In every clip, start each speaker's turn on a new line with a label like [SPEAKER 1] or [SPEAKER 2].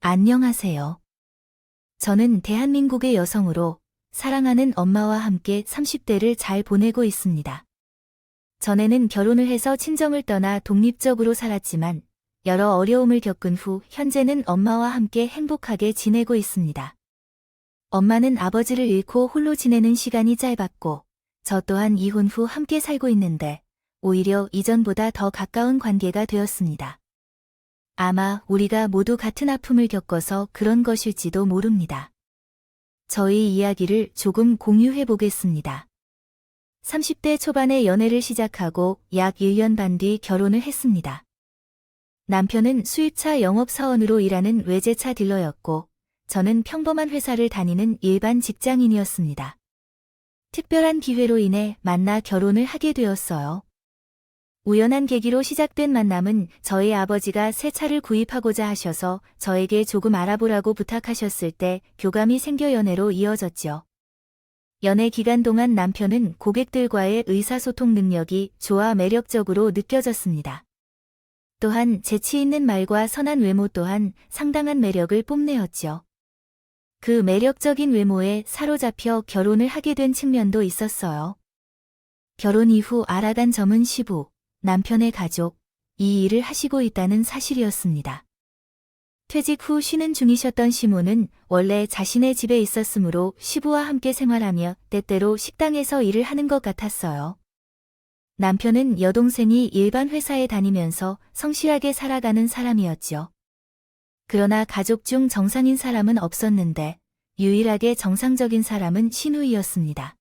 [SPEAKER 1] 안녕하세요. 저는 대한민국의 여성으로 사랑하는 엄마와 함께 30대를 잘 보내고 있습니다. 전에는 결혼을 해서 친정을 떠나 독립적으로 살았지만 여러 어려움을 겪은 후 현재는 엄마와 함께 행복하게 지내고 있습니다. 엄마는 아버지를 잃고 홀로 지내는 시간이 짧았고 저 또한 이혼 후 함께 살고 있는데 오히려 이전보다 더 가까운 관계가 되었습니다. 아마 우리가 모두 같은 아픔을 겪어서 그런 것일지도 모릅니다. 저희 이야기를 조금 공유해 보겠습니다. 30대 초반에 연애를 시작하고 약 1년 반 뒤 결혼을 했습니다. 남편은 수입차 영업사원으로 일하는 외제차 딜러였고 저는 평범한 회사를 다니는 일반 직장인이었습니다. 특별한 기회로 인해 만나 결혼을 하게 되었어요. 우연한 계기로 시작된 만남은 저희 아버지가 새 차를 구입하고자 하셔서 저에게 조금 알아보라고 부탁하셨을 때 교감이 생겨 연애로 이어졌죠. 연애 기간 동안 남편은 고객들과의 의사소통 능력이 좋아 매력적으로 느껴졌습니다. 또한 재치 있는 말과 선한 외모 또한 상당한 매력을 뽐내었죠. 그 매력적인 외모에 사로잡혀 결혼을 하게 된 측면도 있었어요. 결혼 이후 알아간 점은 시부, 남편의 가족, 이 일을 하시고 있다는 사실이었습니다. 퇴직 후 쉬는 중이셨던 시모는 원래 자신의 집에 있었으므로 시부와 함께 생활하며 때때로 식당에서 일을 하는 것 같았어요. 남편은 여동생이 일반 회사에 다니면서 성실하게 살아가는 사람이었죠. 그러나 가족 중 정상인 사람은 없었는데 유일하게 정상적인 사람은 시누이였습니다.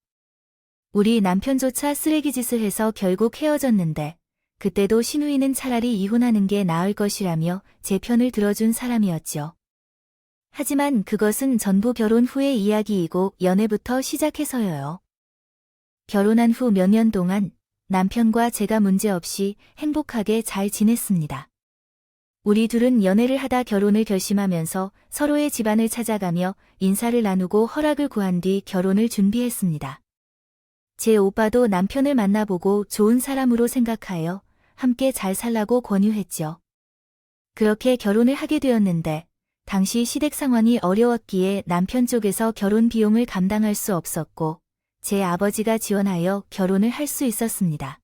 [SPEAKER 1] 우리 남편조차 쓰레기짓을 해서 결국 헤어졌는데 그때도 시누이는 차라리 이혼하는 게 나을 것이라며 제 편을 들어준 사람이었죠. 하지만 그것은 전부 결혼 후의 이야기이고 연애부터 시작해서여요. 결혼한 후 몇 년 동안 남편과 제가 문제없이 행복하게 잘 지냈습니다. 우리 둘은 연애를 하다 결혼을 결심하면서 서로의 집안을 찾아가며 인사를 나누고 허락을 구한 뒤 결혼을 준비했습니다. 제 오빠도 남편을 만나보고 좋은 사람으로 생각하여 함께 잘 살라고 권유했죠. 그렇게 결혼을 하게 되었는데 당시 시댁 상황이 어려웠기에 남편 쪽에서 결혼 비용을 감당할 수 없었고 제 아버지가 지원하여 결혼을 할 수 있었습니다.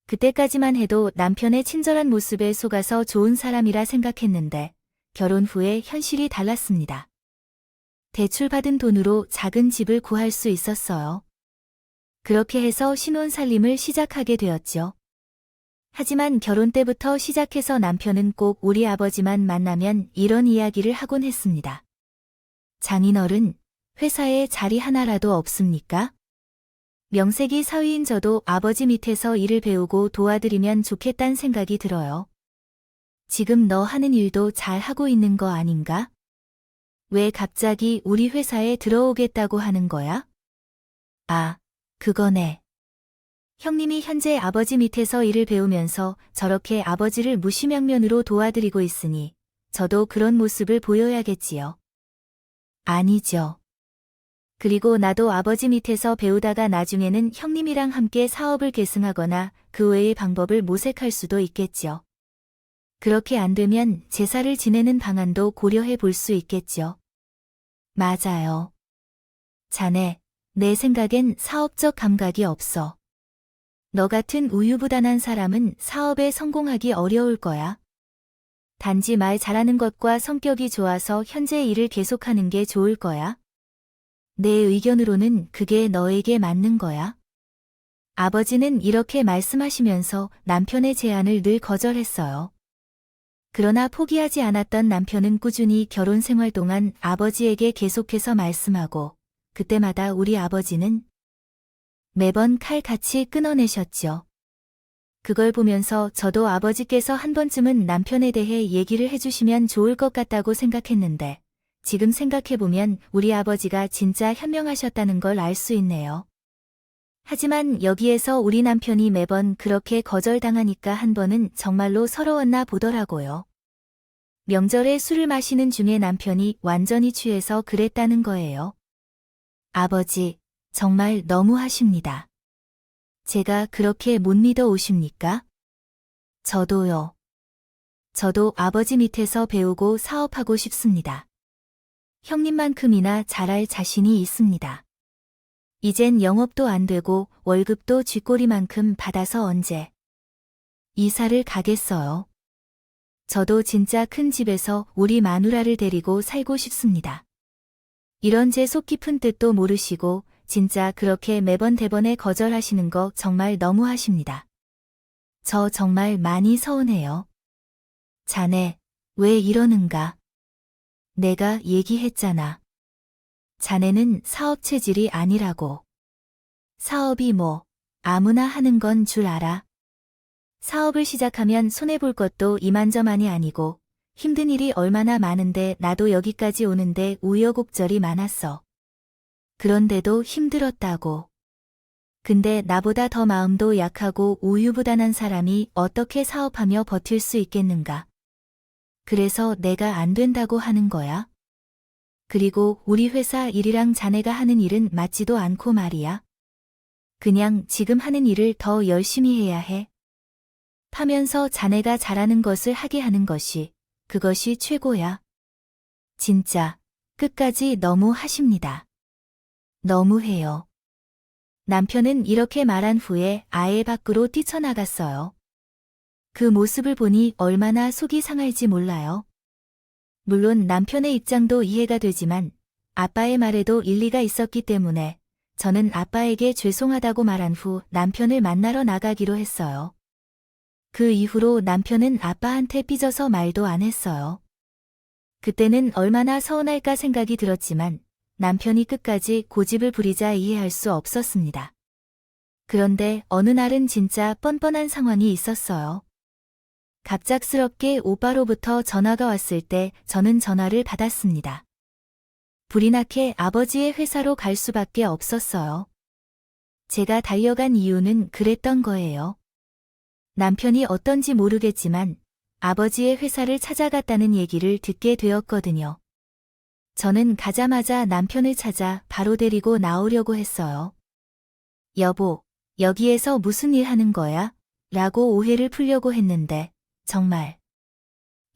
[SPEAKER 1] 그때까지만 해도 남편의 친절한 모습에 속아서 좋은 사람이라 생각했는데 결혼 후에 현실이 달랐습니다. 대출받은 돈으로 작은 집을 구할 수 있었어요. 그렇게 해서 신혼살림을 시작하게 되었죠. 하지만 결혼 때부터 시작해서 남편은 꼭 우리 아버지만 만나면 이런 이야기를 하곤 했습니다. 장인어른, 회사에 자리 하나라도 없습니까? 명색이 사위인 저도 아버지 밑에서 일을 배우고 도와드리면 좋겠단 생각이 들어요. 지금 너 하는 일도 잘 하고 있는 거 아닌가? 왜 갑자기 우리 회사에 들어오겠다고 하는 거야? 아, 그거네. 형님이 현재 아버지 밑에서 일을 배우면서 저렇게 아버지를 무시명면으로 도와드리고 있으니 저도 그런 모습을 보여야겠지요. 아니죠. 그리고 나도 아버지 밑에서 배우다가 나중에는 형님이랑 함께 사업을 계승하거나 그 외의 방법을 모색할 수도 있겠죠. 그렇게 안 되면 제사를 지내는 방안도 고려해 볼 수 있겠죠. 맞아요. 자네, 내 생각엔 사업적 감각이 없어. 너 같은 우유부단한 사람은 사업에 성공하기 어려울 거야. 단지 말 잘하는 것과 성격이 좋아서 현재 일을 계속하는 게 좋을 거야. 내 의견으로는 그게 너에게 맞는 거야. 아버지는 이렇게 말씀하시면서 남편의 제안을 늘 거절했어요. 그러나 포기하지 않았던 남편은 꾸준히 결혼 생활 동안 아버지에게 계속해서 말씀하고 그때마다 우리 아버지는 매번 칼같이 끊어내셨죠. 그걸 보면서 저도 아버지께서 한 번쯤은 남편에 대해 얘기를 해주시면 좋을 것 같다고 생각했는데 지금 생각해보면 우리 아버지가 진짜 현명하셨다는 걸 알 수 있네요. 하지만 여기에서 우리 남편이 매번 그렇게 거절당하니까 한 번은 정말로 서러웠나 보더라고요. 명절에 술을 마시는 중에 남편이 완전히 취해서 그랬다는 거예요. 아버지, 정말 너무하십니다. 제가 그렇게 못 믿어 오십니까? 저도요. 저도 아버지 밑에서 배우고 사업하고 싶습니다. 형님만큼이나 잘할 자신이 있습니다. 이젠 영업도 안 되고 월급도 쥐꼬리만큼 받아서 언제 이사를 가겠어요. 저도 진짜 큰 집에서 우리 마누라를 데리고 살고 싶습니다. 이런 제 속 깊은 뜻도 모르시고 진짜 그렇게 매번 대번에 거절하시는 거 정말 너무하십니다. 저 정말 많이 서운해요. 자네, 왜 이러는가? 내가 얘기했잖아. 자네는 사업 체질이 아니라고. 사업이 뭐, 아무나 하는 건 줄 알아. 사업을 시작하면 손해볼 것도 이만저만이 아니고 힘든 일이 얼마나 많은데 나도 여기까지 오는데 우여곡절이 많았어. 그런데도 힘들었다고. 근데 나보다 더 마음도 약하고 우유부단한 사람이 어떻게 사업하며 버틸 수 있겠는가? 그래서 내가 안 된다고 하는 거야? 그리고 우리 회사 일이랑 자네가 하는 일은 맞지도 않고 말이야. 그냥 지금 하는 일을 더 열심히 해야 해. 하면서 자네가 잘하는 것을 하게 하는 것이, 그것이 최고야. 진짜, 끝까지 너무 하십니다. 너무해요. 남편은 이렇게 말한 후에 아예 밖으로 뛰쳐나갔어요. 그 모습을 보니 얼마나 속이 상할지 몰라요. 물론 남편의 입장도 이해가 되지만 아빠의 말에도 일리가 있었기 때문에 저는 아빠에게 죄송하다고 말한 후 남편을 만나러 나가기로 했어요. 그 이후로 남편은 아빠한테 삐져서 말도 안 했어요. 그때는 얼마나 서운할까 생각이 들었지만 남편이 끝까지 고집을 부리자 이해할 수 없었습니다. 그런데 어느 날은 진짜 뻔뻔한 상황이 있었어요. 갑작스럽게 오빠로부터 전화가 왔을 때 저는 전화를 받았습니다. 불이 나게 아버지의 회사로 갈 수밖에 없었어요. 제가 달려간 이유는 그랬던 거예요. 남편이 어떤지 모르겠지만 아버지의 회사를 찾아갔다는 얘기를 듣게 되었거든요. 저는 가자마자 남편을 찾아 바로 데리고 나오려고 했어요. 여보, 여기에서 무슨 일 하는 거야? 라고 오해를 풀려고 했는데 정말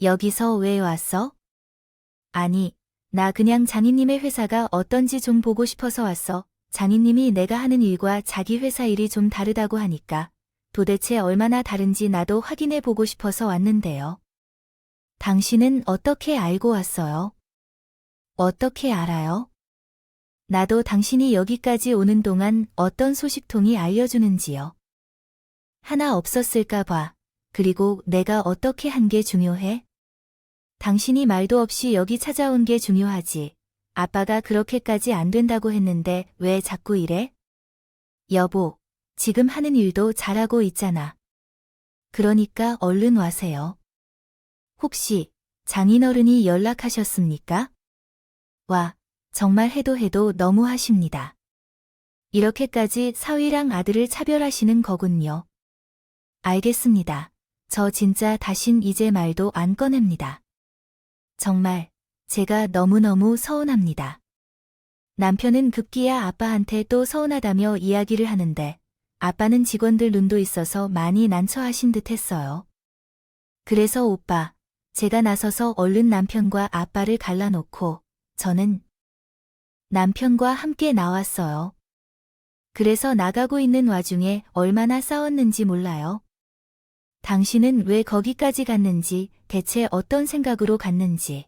[SPEAKER 1] 여기서 왜 왔어? 아니, 나 그냥 장인님의 회사가 어떤지 좀 보고 싶어서 왔어. 장인님이 내가 하는 일과 자기 회사 일이 좀 다르다고 하니까 도대체 얼마나 다른지 나도 확인해 보고 싶어서 왔는데요. 당신은 어떻게 알고 왔어요? 어떻게 알아요? 나도 당신이 여기까지 오는 동안 어떤 소식통이 알려주는지요. 하나 없었을까 봐. 그리고 내가 어떻게 한 게 중요해? 당신이 말도 없이 여기 찾아온 게 중요하지. 아빠가 그렇게까지 안 된다고 했는데 왜 자꾸 이래? 여보, 지금 하는 일도 잘하고 있잖아. 그러니까 얼른 와세요. 혹시 장인어른이 연락하셨습니까? 와, 정말 해도 너무하십니다. 이렇게까지 사위랑 아들을 차별하시는 거군요. 알겠습니다. 저 진짜 다신 이제 말도 안 꺼냅니다. 정말 제가 너무너무 서운합니다. 남편은 급기야 아빠한테 또 서운하다며 이야기를 하는데 아빠는 직원들 눈도 있어서 많이 난처하신 듯 했어요. 그래서 오빠, 제가 나서서 얼른 남편과 아빠를 갈라놓고 저는 남편과 함께 나왔어요. 그래서 나가고 있는 와중에 얼마나 싸웠는지 몰라요. 당신은 왜 거기까지 갔는지, 대체 어떤 생각으로 갔는지.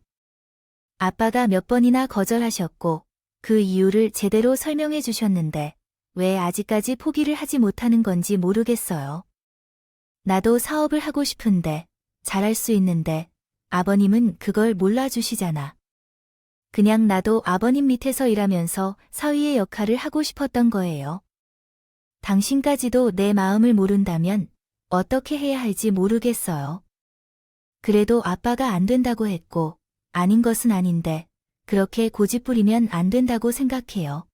[SPEAKER 1] 아빠가 몇 번이나 거절하셨고 그 이유를 제대로 설명해 주셨는데 왜 아직까지 포기를 하지 못하는 건지 모르겠어요. 나도 사업을 하고 싶은데, 잘할 수 있는데 아버님은 그걸 몰라주시잖아. 그냥 나도 아버님 밑에서 일하면서 사위의 역할을 하고 싶었던 거예요. 당신까지도 내 마음을 모른다면 어떻게 해야 할지 모르겠어요. 그래도 아빠가 안 된다고 했고 아닌 것은 아닌데 그렇게 고집부리면 안 된다고 생각해요.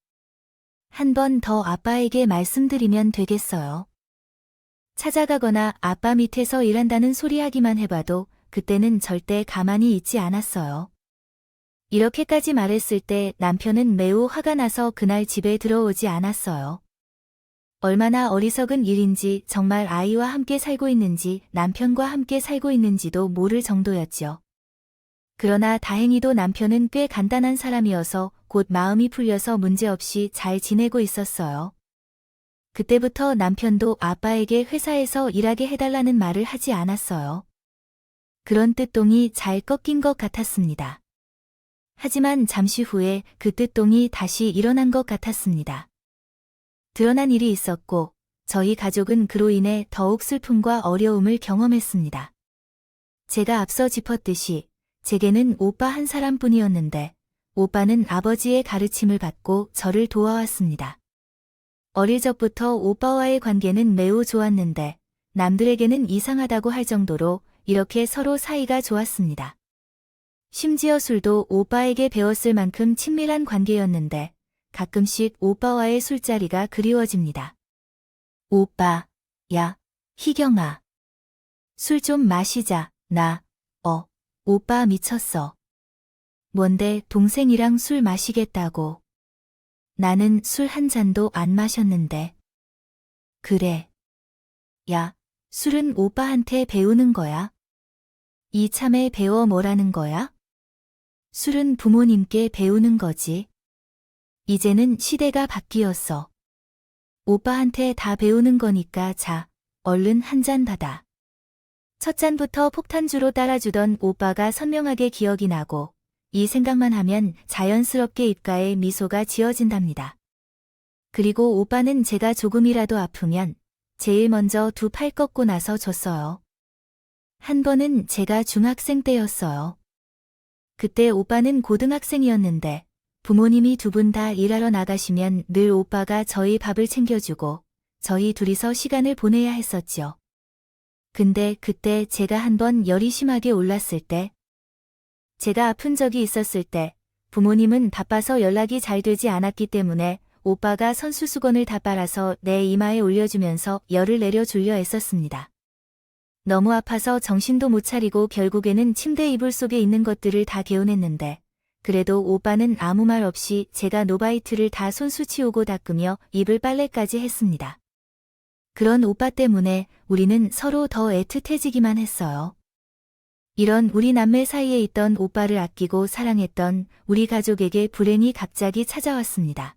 [SPEAKER 1] 한 번 더 아빠에게 말씀드리면 되겠어요. 찾아가거나 아빠 밑에서 일한다는 소리 하기만 해봐도 그때는 절대 가만히 있지 않았어요. 이렇게까지 말했을 때 남편은 매우 화가 나서 그날 집에 들어오지 않았어요. 얼마나 어리석은 일인지, 정말 아이와 함께 살고 있는지, 남편과 함께 살고 있는지도 모를 정도였죠. 그러나 다행히도 남편은 꽤 간단한 사람이어서 곧 마음이 풀려서 문제없이 잘 지내고 있었어요. 그때부터 남편도 아빠에게 회사에서 일하게 해달라는 말을 하지 않았어요. 그런 뜻동이 잘 꺾인 것 같았습니다. 하지만 잠시 후에 그 뜻동이 다시 일어난 것 같았습니다. 드러난 일이 있었고 저희 가족은 그로 인해 더욱 슬픔과 어려움을 경험했습니다. 제가 앞서 짚었듯이 제게는 오빠 한 사람뿐이었는데 오빠는 아버지의 가르침을 받고 저를 도와왔습니다. 어릴 적부터 오빠와의 관계는 매우 좋았는데 남들에게는 이상하다고 할 정도로 이렇게 서로 사이가 좋았습니다. 심지어 술도 오빠에게 배웠을 만큼 친밀한 관계였는데 가끔씩 오빠와의 술자리가 그리워집니다. 오빠, 야, 희경아. 술 좀 마시자, 오빠 미쳤어. 뭔데 동생이랑 술 마시겠다고. 나는 술 한 잔도 안 마셨는데. 그래. 야, 술은 오빠한테 배우는 거야? 이참에 배워 뭐라는 거야? 술은 부모님께 배우는 거지. 이제는 시대가 바뀌었어. 오빠한테 다 배우는 거니까 자, 얼른 한 잔 받아. 첫 잔부터 폭탄주로 따라주던 오빠가 선명하게 기억이 나고 이 생각만 하면 자연스럽게 입가에 미소가 지어진답니다. 그리고 오빠는 제가 조금이라도 아프면 제일 먼저 두 팔 꺾고 나서 줬어요. 한 번은 제가 중학생 때였어요. 그때 오빠는 고등학생이었는데 부모님이 두 분 다 일하러 나가시면 늘 오빠가 저희 밥을 챙겨주고 저희 둘이서 시간을 보내야 했었죠. 근데 그때 제가 한번 열이 심하게 올랐을 때, 제가 아픈 적이 있었을 때 부모님은 바빠서 연락이 잘 되지 않았기 때문에 오빠가 선수수건을 다 빨아서 내 이마에 올려주면서 열을 내려주려 애썼습니다. 너무 아파서 정신도 못 차리고 결국에는 침대 이불 속에 있는 것들을 다 개운했는데 그래도 오빠는 아무 말 없이 제가 노바이트를 다 손수 치우고 닦으며 이불 빨래까지 했습니다. 그런 오빠 때문에 우리는 서로 더 애틋해지기만 했어요. 이런 우리 남매 사이에 있던 오빠를 아끼고 사랑했던 우리 가족에게 불행이 갑자기 찾아왔습니다.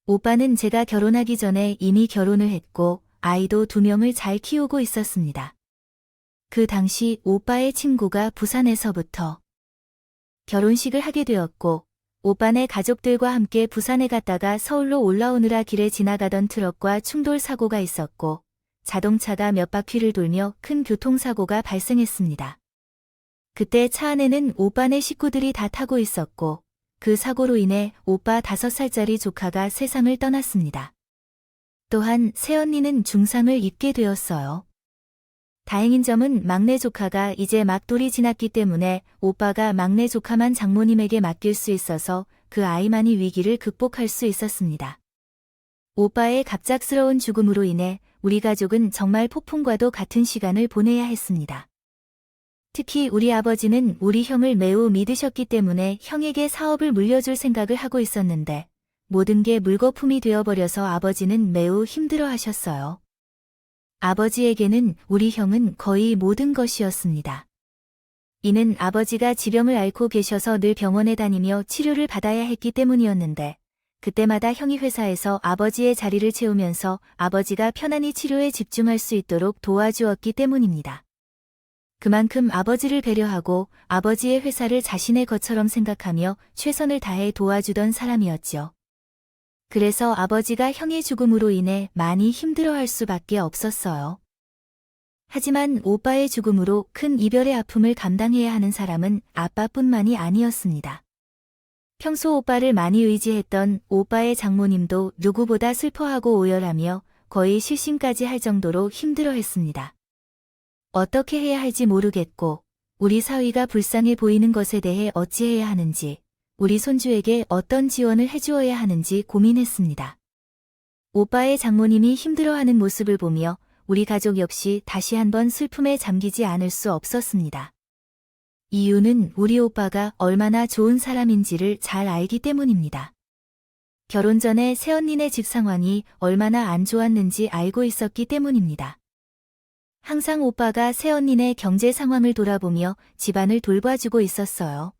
[SPEAKER 1] 오빠는 제가 결혼하기 전에 이미 결혼을 했고 아이도 2명을 잘 키우고 있었습니다. 그 당시 오빠의 친구가 부산에서부터 결혼식을 하게 되었고 오빠네 가족들과 함께 부산에 갔다가 서울로 올라오느라 길에 지나가던 트럭과 충돌 사고가 있었고 자동차가 몇 바퀴를 돌며 큰 교통사고가 발생했습니다. 그때 차 안에는 오빠네 식구들이 다 타고 있었고 그 사고로 인해 오빠 5살짜리 조카가 세상을 떠났습니다. 또한 새언니는 중상을 입게 되었어요. 다행인 점은 막내 조카가 이제 막 돌이 지났기 때문에 오빠가 막내 조카만 장모님에게 맡길 수 있어서 그 아이만이 위기를 극복할 수 있었습니다. 오빠의 갑작스러운 죽음으로 인해 우리 가족은 정말 폭풍과도 같은 시간을 보내야 했습니다. 특히 우리 아버지는 우리 형을 매우 믿으셨기 때문에 형에게 사업을 물려줄 생각을 하고 있었는데 모든 게 물거품이 되어버려서 아버지는 매우 힘들어하셨어요. 아버지에게는 우리 형은 거의 모든 것이었습니다. 이는 아버지가 지병을 앓고 계셔서 늘 병원에 다니며 치료를 받아야 했기 때문이었는데 그때마다 형이 회사에서 아버지의 자리를 채우면서 아버지가 편안히 치료에 집중할 수 있도록 도와주었기 때문입니다. 그만큼 아버지를 배려하고 아버지의 회사를 자신의 것처럼 생각하며 최선을 다해 도와주던 사람이었죠. 그래서 아버지가 형의 죽음으로 인해 많이 힘들어할 수밖에 없었어요. 하지만 오빠의 죽음으로 큰 이별의 아픔을 감당해야 하는 사람은 아빠뿐만이 아니었습니다. 평소 오빠를 많이 의지했던 오빠의 장모님도 누구보다 슬퍼하고 오열하며 거의 실신까지 할 정도로 힘들어했습니다. 어떻게 해야 할지 모르겠고 우리 사위가 불쌍해 보이는 것에 대해 어찌해야 하는지 우리 손주에게 어떤 지원을 해주어야 하는지 고민했습니다. 오빠의 장모님이 힘들어하는 모습을 보며 우리 가족 역시 다시 한번 슬픔에 잠기지 않을 수 없었습니다. 이유는 우리 오빠가 얼마나 좋은 사람인지를 잘 알기 때문입니다. 결혼 전에 새언니네 집 상황이 얼마나 안 좋았는지 알고 있었기 때문입니다. 항상 오빠가 새언니네 경제 상황을 돌아보며 집안을 돌봐주고 있었어요.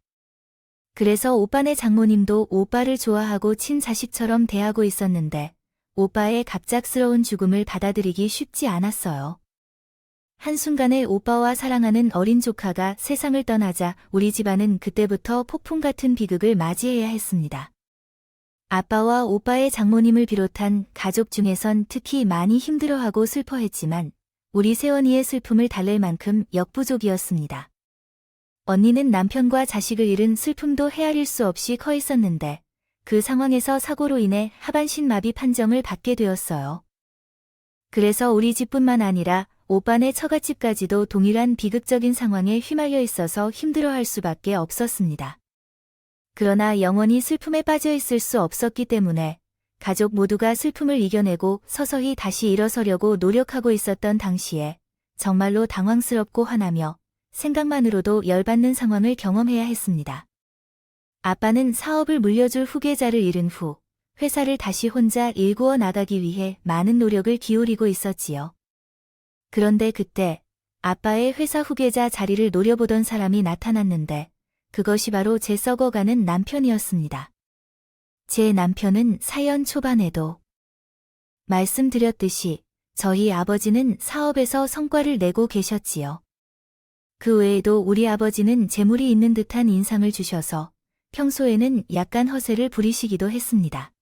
[SPEAKER 1] 그래서 오빠네 장모님도 오빠를 좋아하고 친자식처럼 대하고 있었는데 오빠의 갑작스러운 죽음을 받아들이기 쉽지 않았어요. 한순간에 오빠와 사랑하는 어린 조카가 세상을 떠나자 우리 집안은 그때부터 폭풍 같은 비극을 맞이해야 했습니다. 아빠와 오빠의 장모님을 비롯한 가족 중에선 특히 많이 힘들어하고 슬퍼했지만 우리 새언니의 슬픔을 달랠 만큼 역부족이었습니다. 언니는 남편과 자식을 잃은 슬픔도 헤아릴 수 없이 커 있었는데 그 상황에서 사고로 인해 하반신 마비 판정을 받게 되었어요. 그래서 우리 집뿐만 아니라 오빠네 처갓집까지도 동일한 비극적인 상황에 휘말려 있어서 힘들어할 수밖에 없었습니다. 그러나 영원히 슬픔에 빠져 있을 수 없었기 때문에 가족 모두가 슬픔을 이겨내고 서서히 다시 일어서려고 노력하고 있었던 당시에 정말로 당황스럽고 화나며 생각만으로도 열받는 상황을 경험해야 했습니다. 아빠는 사업을 물려줄 후계자를 잃은 후 회사를 다시 혼자 일구어 나가기 위해 많은 노력을 기울이고 있었지요. 그런데 그때 아빠의 회사 후계자 자리를 노려보던 사람이 나타났는데 그것이 바로 제 썩어가는 남편이었습니다. 제 남편은 사연 초반에도 말씀드렸듯이 저희 아버지는 사업에서 성과를 내고 계셨지요. 그 외에도 우리 아버지는 재물이 있는 듯한 인상을 주셔서 평소에는 약간 허세를 부리시기도 했습니다.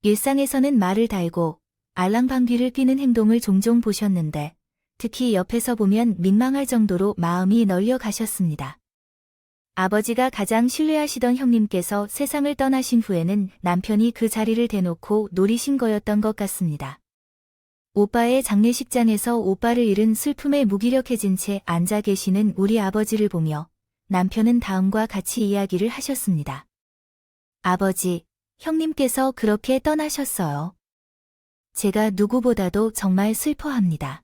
[SPEAKER 1] 일상에서는 말을 달고 알랑방귀를 뀌는 행동을 종종 보셨는데 특히 옆에서 보면 민망할 정도로 마음이 널려 가셨습니다. 아버지가 가장 신뢰하시던 형님께서 세상을 떠나신 후에는 남편이 그 자리를 대놓고 노리신 거였던 것 같습니다. 오빠의 장례식장에서 오빠를 잃은 슬픔에 무기력해진 채 앉아 계시는 우리 아버지를 보며 남편은 다음과 같이 이야기를 하셨습니다. 아버지, 형님께서 그렇게 떠나셨어요. 제가 누구보다도 정말 슬퍼합니다.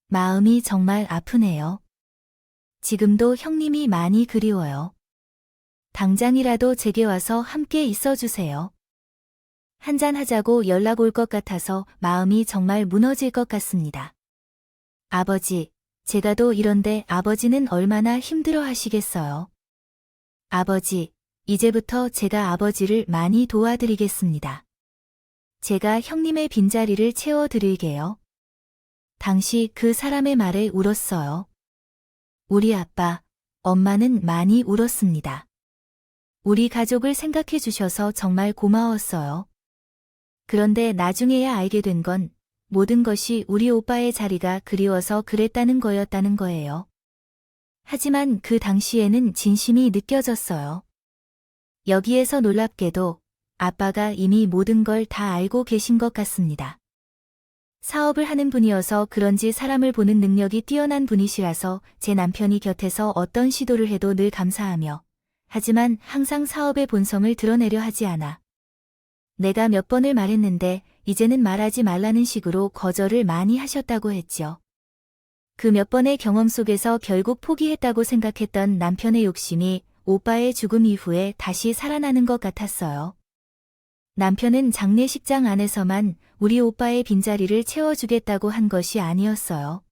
[SPEAKER 1] 마음이 정말 아프네요. 지금도 형님이 많이 그리워요. 당장이라도 제게 와서 함께 있어주세요. 한잔하자고 연락 올 것 같아서 마음이 정말 무너질 것 같습니다. 아버지, 제가도 이런데 아버지는 얼마나 힘들어 하시겠어요. 아버지, 이제부터 제가 아버지를 많이 도와드리겠습니다. 제가 형님의 빈자리를 채워드릴게요. 당시 그 사람의 말에 울었어요. 우리 아빠, 엄마는 많이 울었습니다. 우리 가족을 생각해 주셔서 정말 고마웠어요. 그런데 나중에야 알게 된 건 모든 것이 우리 오빠의 자리가 그리워서 그랬다는 거였다는 거예요. 하지만 그 당시에는 진심이 느껴졌어요. 여기에서 놀랍게도 아빠가 이미 모든 걸 다 알고 계신 것 같습니다. 사업을 하는 분이어서 그런지 사람을 보는 능력이 뛰어난 분이시라서 제 남편이 곁에서 어떤 시도를 해도 늘 감사하며 하지만 항상 사업의 본성을 드러내려 하지 않아. 내가 몇 번을 말했는데 이제는 말하지 말라는 식으로 거절을 많이 하셨다고 했죠. 그 몇 번의 경험 속에서 결국 포기했다고 생각했던 남편의 욕심이 오빠의 죽음 이후에 다시 살아나는 것 같았어요. 남편은 장례식장 안에서만 우리 오빠의 빈자리를 채워주겠다고 한 것이 아니었어요.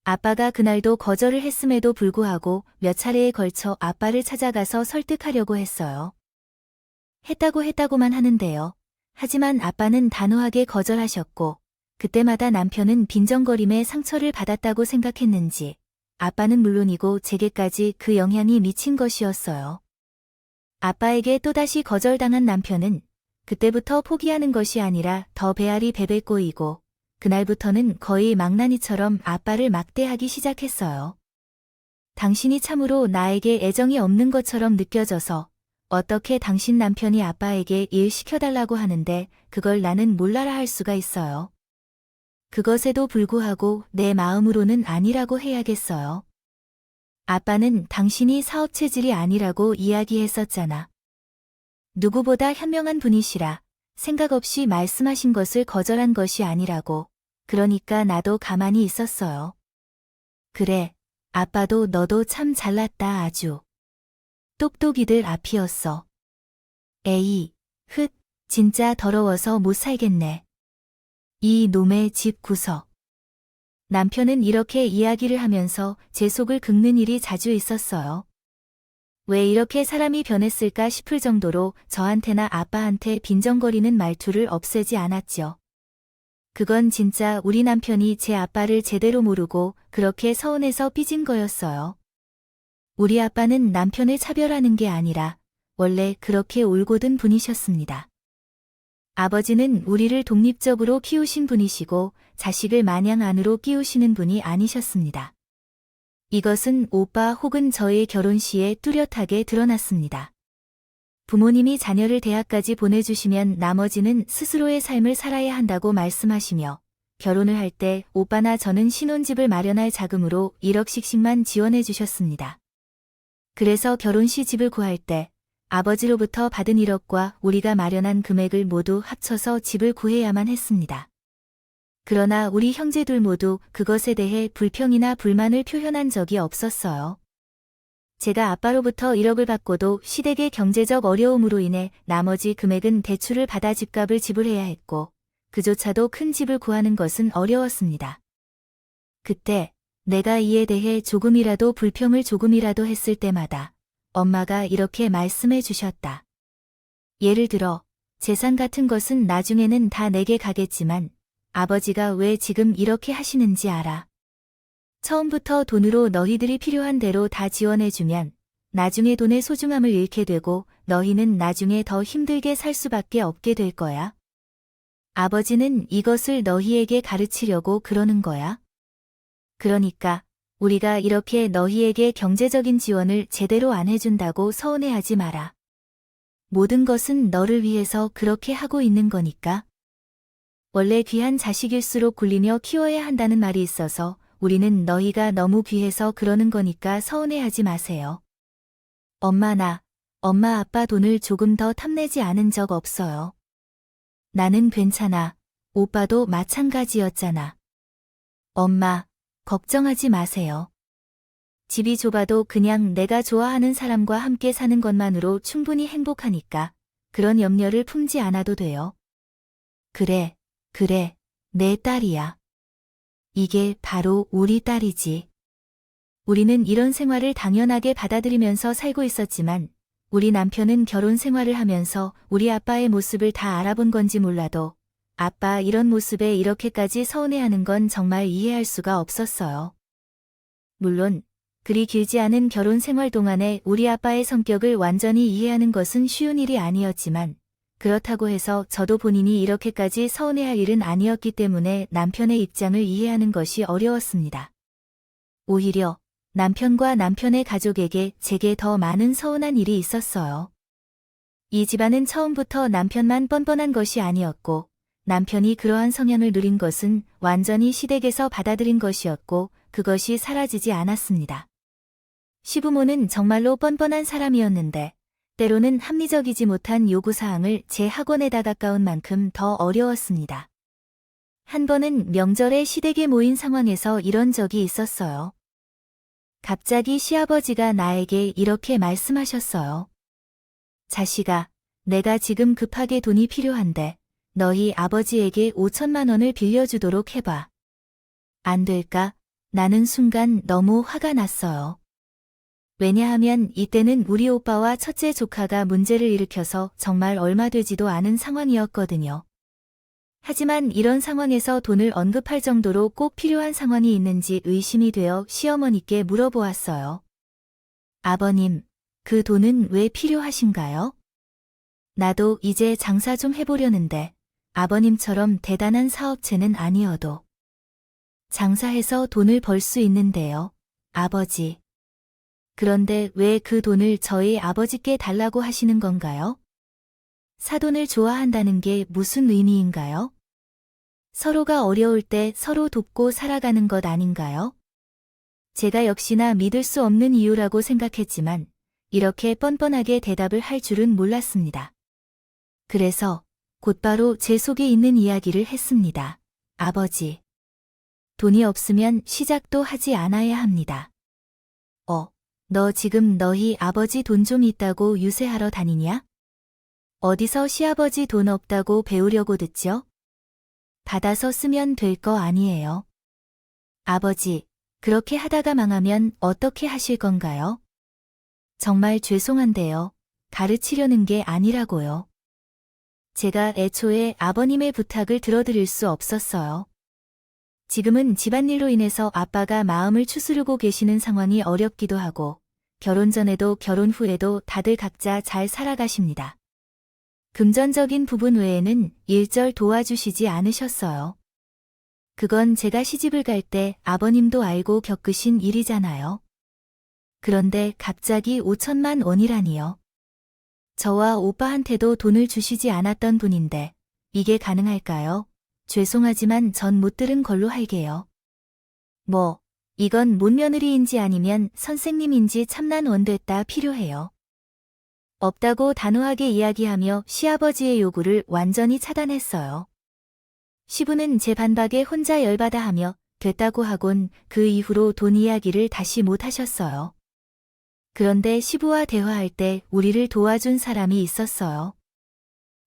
[SPEAKER 1] 아빠가 그날도 거절을 했음에도 불구하고 몇 차례에 걸쳐 아빠를 찾아가서 설득하려고 했어요. 했다고만 하는데요. 하지만 아빠는 단호하게 거절하셨고 그때마다 남편은 빈정거림에 상처를 받았다고 생각했는지 아빠는 물론이고 제게까지 그 영향이 미친 것이었어요. 아빠에게 또다시 거절당한 남편은 그때부터 포기하는 것이 아니라 더 배알이 베베 꼬이고 그날부터는 거의 망나니처럼 아빠를 막대하기 시작했어요. 당신이 참으로 나에게 애정이 없는 것처럼 느껴져서 어떻게 당신 남편이 아빠에게 일 시켜달라고 하는데 그걸 나는 몰라라 할 수가 있어요. 그것에도 불구하고 내 마음으로는 아니라고 해야겠어요. 아빠는 당신이 사업 체질이 아니라고 이야기했었잖아. 누구보다 현명한 분이시라 생각 없이 말씀하신 것을 거절한 것이 아니라고. 그러니까 나도 가만히 있었어요. 그래, 아빠도 너도 참 잘났다 아주. 똑똑이들 앞이었어. 에이, 흣, 진짜 더러워서 못 살겠네. 이 놈의 집 구석. 남편은 이렇게 이야기를 하면서 제 속을 긁는 일이 자주 있었어요. 왜 이렇게 사람이 변했을까 싶을 정도로 저한테나 아빠한테 빈정거리는 말투를 없애지 않았죠. 그건 진짜 우리 남편이 제 아빠를 제대로 모르고 그렇게 서운해서 삐진 거였어요. 우리 아빠는 남편을 차별하는 게 아니라 원래 그렇게 올곧은 분이셨습니다. 아버지는 우리를 독립적으로 키우신 분이시고 자식을 마냥 안으로 끼우시는 분이 아니셨습니다. 이것은 오빠 혹은 저의 결혼 시에 뚜렷하게 드러났습니다. 부모님이 자녀를 대학까지 보내주시면 나머지는 스스로의 삶을 살아야 한다고 말씀하시며 결혼을 할 때 오빠나 저는 신혼집을 마련할 자금으로 1억씩만 지원해 주셨습니다. 그래서 결혼 시 집을 구할 때 아버지로부터 받은 1억과 우리가 마련한 금액을 모두 합쳐서 집을 구해야만 했습니다. 그러나 우리 형제들 모두 그것에 대해 불평이나 불만을 표현한 적이 없었어요. 제가 아빠로부터 1억을 받고도 시댁의 경제적 어려움으로 인해 나머지 금액은 대출을 받아 집값을 지불해야 했고 그조차도 큰 집을 구하는 것은 어려웠습니다. 그때 내가 이에 대해 조금이라도 불평을 조금이라도 했을 때마다 엄마가 이렇게 말씀해 주셨다. 예를 들어 재산 같은 것은 나중에는 다 내게 가겠지만 아버지가 왜 지금 이렇게 하시는지 알아. 처음부터 돈으로 너희들이 필요한 대로 다 지원해주면 나중에 돈의 소중함을 잃게 되고 너희는 나중에 더 힘들게 살 수밖에 없게 될 거야. 아버지는 이것을 너희에게 가르치려고 그러는 거야. 그러니까 우리가 이렇게 너희에게 경제적인 지원을 제대로 안 해준다고 서운해하지 마라. 모든 것은 너를 위해서 그렇게 하고 있는 거니까. 원래 귀한 자식일수록 굴리며 키워야 한다는 말이 있어서 우리는 너희가 너무 귀해서 그러는 거니까 서운해하지 마세요. 엄마 아빠 돈을 조금 더 탐내지 않은 적 없어요. 나는 괜찮아. 오빠도 마찬가지였잖아. 엄마, 걱정하지 마세요. 집이 좁아도 그냥 내가 좋아하는 사람과 함께 사는 것만으로 충분히 행복하니까 그런 염려를 품지 않아도 돼요. 그래, 내 딸이야. 이게 바로 우리 딸이지. 우리는 이런 생활을 당연하게 받아들이면서 살고 있었지만 우리 남편은 결혼 생활을 하면서 우리 아빠의 모습을 다 알아본 건지 몰라도 아빠 이런 모습에 이렇게까지 서운해하는 건 정말 이해할 수가 없었어요. 물론 그리 길지 않은 결혼 생활 동안에 우리 아빠의 성격을 완전히 이해하는 것은 쉬운 일이 아니었지만 그렇다고 해서 저도 본인이 이렇게까지 서운해할 일은 아니었기 때문에 남편의 입장을 이해하는 것이 어려웠습니다. 오히려 남편과 남편의 가족에게 제게 더 많은 서운한 일이 있었어요. 이 집안은 처음부터 남편만 뻔뻔한 것이 아니었고 남편이 그러한 성향을 누린 것은 완전히 시댁에서 받아들인 것이었고 그것이 사라지지 않았습니다. 시부모는 정말로 뻔뻔한 사람이었는데 때로는 합리적이지 못한 요구사항을 제 학원에다 가까운 만큼 더 어려웠습니다. 한 번은 명절에 시댁에 모인 상황에서 이런 적이 있었어요. 갑자기 시아버지가 나에게 이렇게 말씀하셨어요. 자식아, 내가 지금 급하게 돈이 필요한데 너희 아버지에게 5천만 원을 빌려주도록 해봐. 안 될까? 나는 순간 너무 화가 났어요. 왜냐하면 이때는 우리 오빠와 첫째 조카가 문제를 일으켜서 정말 얼마 되지도 않은 상황이었거든요. 하지만 이런 상황에서 돈을 언급할 정도로 꼭 필요한 상황이 있는지 의심이 되어 시어머니께 물어보았어요. 아버님, 그 돈은 왜 필요하신가요? 나도 이제 장사 좀 해보려는데 아버님처럼 대단한 사업체는 아니어도 장사해서 돈을 벌 수 있는데요, 아버지. 그런데 왜 그 돈을 저희 아버지께 달라고 하시는 건가요? 사돈을 좋아한다는 게 무슨 의미인가요? 서로가 어려울 때 서로 돕고 살아가는 것 아닌가요? 제가 역시나 믿을 수 없는 이유라고 생각했지만 이렇게 뻔뻔하게 대답을 할 줄은 몰랐습니다. 그래서 곧바로 제 속에 있는 이야기를 했습니다. 아버지. 돈이 없으면 시작도 하지 않아야 합니다. 너 지금 너희 아버지 돈 좀 있다고 유세하러 다니냐? 어디서 시아버지 돈 없다고 배우려고 듣죠? 받아서 쓰면 될 거 아니에요. 아버지, 그렇게 하다가 망하면 어떻게 하실 건가요? 정말 죄송한데요. 가르치려는 게 아니라고요. 제가 애초에 아버님의 부탁을 들어드릴 수 없었어요. 지금은 집안일로 인해서 아빠가 마음을 추스르고 계시는 상황이 어렵기도 하고, 결혼 전에도 결혼 후에도 다들 각자 잘 살아가십니다. 금전적인 부분 외에는 일절 도와주시지 않으셨어요. 그건 제가 시집을 갈 때 아버님도 알고 겪으신 일이잖아요. 그런데 갑자기 5천만 원이라니요. 저와 오빠한테도 돈을 주시지 않았던 분인데 이게 가능할까요? 죄송하지만 전 못 들은 걸로 할게요. 뭐, 이건 맏며느리인지 아니면 선생님인지 참난 원됐다 필요해요. 없다고 단호하게 이야기하며 시아버지의 요구를 완전히 차단했어요. 시부는 제 반박에 혼자 열받아 하며 됐다고 하곤 그 이후로 돈 이야기를 다시 못 하셨어요. 그런데 시부와 대화할 때 우리를 도와준 사람이 있었어요.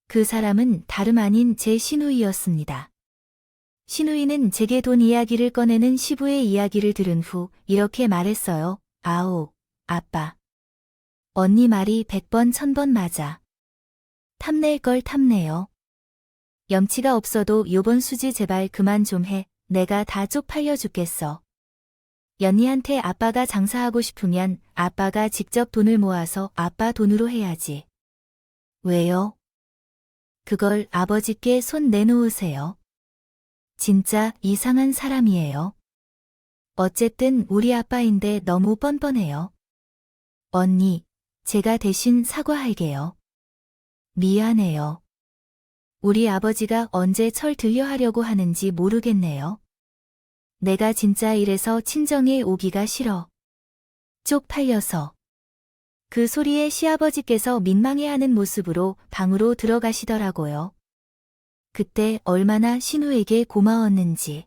[SPEAKER 1] 그 사람은 다름 아닌 제 시누이였습니다. 시누이는 제게 돈 이야기를 꺼내는 시부의 이야기를 들은 후 이렇게 말했어요. 아오, 아빠. 언니 말이 100번 1000번 맞아. 탐낼 걸 탐내요. 염치가 없어도 요번 수지 제발 그만 좀 해. 내가 다 쪽팔려 죽겠어. 연희한테 아빠가 장사하고 싶으면 아빠가 직접 돈을 모아서 아빠 돈으로 해야지. 왜요? 그걸 아버지께 손 내놓으세요. 진짜 이상한 사람이에요. 어쨌든 우리 아빠인데 너무 뻔뻔해요. 언니, 제가 대신 사과할게요. 미안해요. 우리 아버지가 언제 철 들려 하려고 하는지 모르겠네요. 내가 진짜 이래서 친정에 오기가 싫어. 쪽팔려서. 그 소리에 시아버지께서 민망해하는 모습으로 방으로 들어가시더라고요. 그때 얼마나 신우에게 고마웠는지.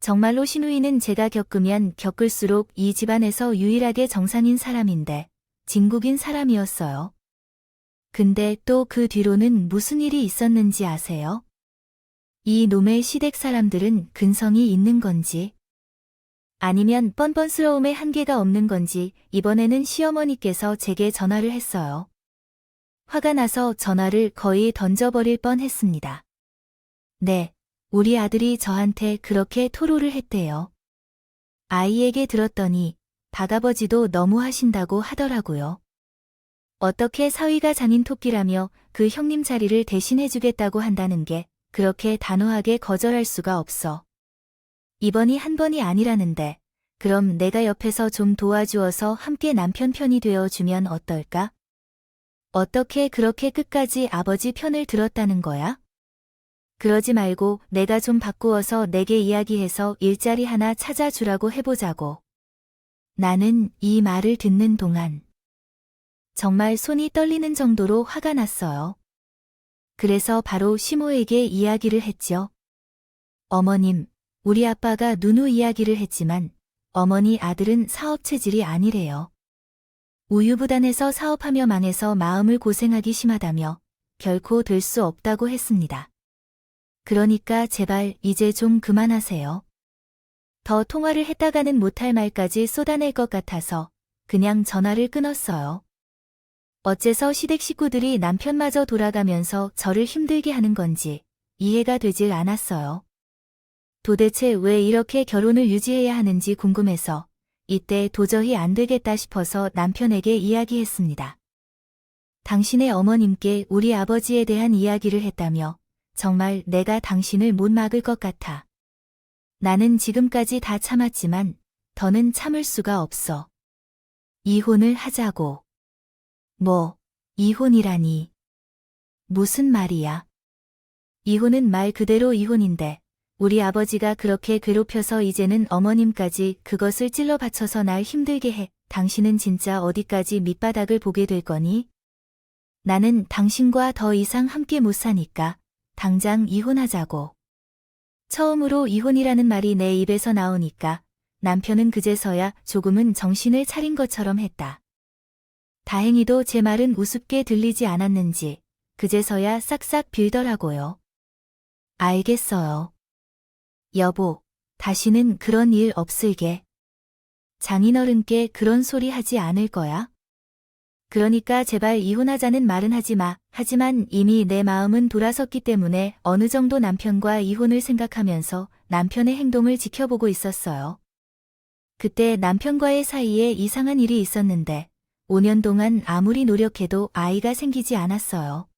[SPEAKER 1] 정말로 신우이는 제가 겪으면 겪을수록 이 집안에서 유일하게 정상인 사람인데 진국인 사람이었어요. 근데 또 그 뒤로는 무슨 일이 있었는지 아세요? 이 놈의 시댁 사람들은 근성이 있는 건지 아니면 뻔뻔스러움에 한계가 없는 건지 이번에는 시어머니께서 제게 전화를 했어요. 화가 나서 전화를 거의 던져버릴 뻔했습니다. 네, 우리 아들이 저한테 그렇게 토로를 했대요. 아이에게 들었더니 박아버지도 너무 하신다고 하더라고요. 어떻게 사위가 장인 토끼라며 그 형님 자리를 대신해주겠다고 한다는 게 그렇게 단호하게 거절할 수가 없어. 이번이 한 번이 아니라는데 그럼 내가 옆에서 좀 도와주어서 함께 남편 편이 되어주면 어떨까? 어떻게 그렇게 끝까지 아버지 편을 들었다는 거야? 그러지 말고 내가 좀 바꾸어서 내게 이야기해서 일자리 하나 찾아주라고 해보자고. 나는 이 말을 듣는 동안 정말 손이 떨리는 정도로 화가 났어요. 그래서 바로 시모에게 이야기를 했죠. 어머님, 우리 아빠가 누누 이야기를 했지만 어머니 아들은 사업 체질이 아니래요. 우유부단해서 사업하며 망해서 마음을 고생하기 심하다며 결코 될 수 없다고 했습니다. 그러니까 제발 이제 좀 그만하세요. 더 통화를 했다가는 못할 말까지 쏟아낼 것 같아서 그냥 전화를 끊었어요. 어째서 시댁 식구들이 남편마저 돌아가면서 저를 힘들게 하는 건지 이해가 되질 않았어요. 도대체 왜 이렇게 결혼을 유지해야 하는지 궁금해서 이때 도저히 안 되겠다 싶어서 남편에게 이야기했습니다. 당신의 어머님께 우리 아버지에 대한 이야기를 했다며 정말 내가 당신을 못 막을 것 같아. 나는 지금까지 다 참았지만 더는 참을 수가 없어. 이혼을 하자고. 뭐, 이혼이라니. 무슨 말이야? 이혼은 말 그대로 이혼인데 우리 아버지가 그렇게 괴롭혀서 이제는 어머님까지 그것을 찔러 바쳐서 날 힘들게 해. 당신은 진짜 어디까지 밑바닥을 보게 될 거니? 나는 당신과 더 이상 함께 못 사니까 당장 이혼하자고. 처음으로 이혼이라는 말이 내 입에서 나오니까 남편은 그제서야 조금은 정신을 차린 것처럼 했다. 다행히도 제 말은 우습게 들리지 않았는지 그제서야 싹싹 빌더라고요. 알겠어요. 여보, 다시는 그런 일 없을게. 장인어른께 그런 소리 하지 않을 거야? 그러니까 제발 이혼하자는 말은 하지 마. 하지만 이미 내 마음은 돌아섰기 때문에 어느 정도 남편과 이혼을 생각하면서 남편의 행동을 지켜보고 있었어요. 그때 남편과의 사이에 이상한 일이 있었는데 5년 동안 아무리 노력해도 아이가 생기지 않았어요.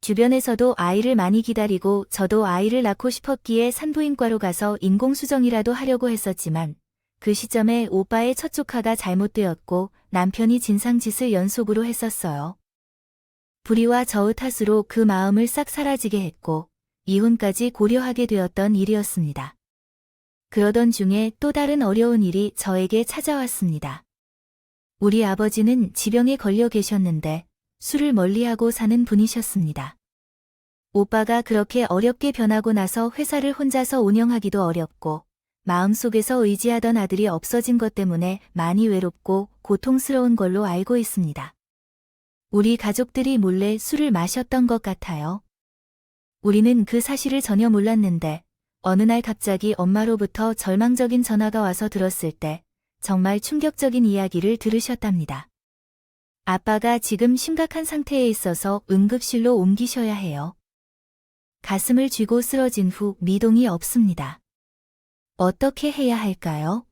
[SPEAKER 1] 주변에서도 아이를 많이 기다리고 저도 아이를 낳고 싶었기에 산부인과로 가서 인공수정이라도 하려고 했었지만 그 시점에 오빠의 첫 조카가 잘못되었고 남편이 진상짓을 연속으로 했었어요. 불의와 저의 탓으로 그 마음을 싹 사라지게 했고 이혼까지 고려하게 되었던 일이었습니다. 그러던 중에 또 다른 어려운 일이 저에게 찾아왔습니다. 우리 아버지는 지병에 걸려 계셨는데 술을 멀리하고 사는 분이셨습니다. 오빠가 그렇게 어렵게 변하고 나서 회사를 혼자서 운영하기도 어렵고 마음속에서 의지하던 아들이 없어진 것 때문에 많이 외롭고 고통스러운 걸로 알고 있습니다. 우리 가족들이 몰래 술을 마셨던 것 같아요. 우리는 그 사실을 전혀 몰랐는데 어느 날 갑자기 엄마로부터 절망적인 전화가 와서 들었을 때 정말 충격적인 이야기를 들으셨답니다. 아빠가 지금 심각한 상태에 있어서 응급실로 옮기셔야 해요. 가슴을 쥐고 쓰러진 후 미동이 없습니다. 어떻게 해야 할까요?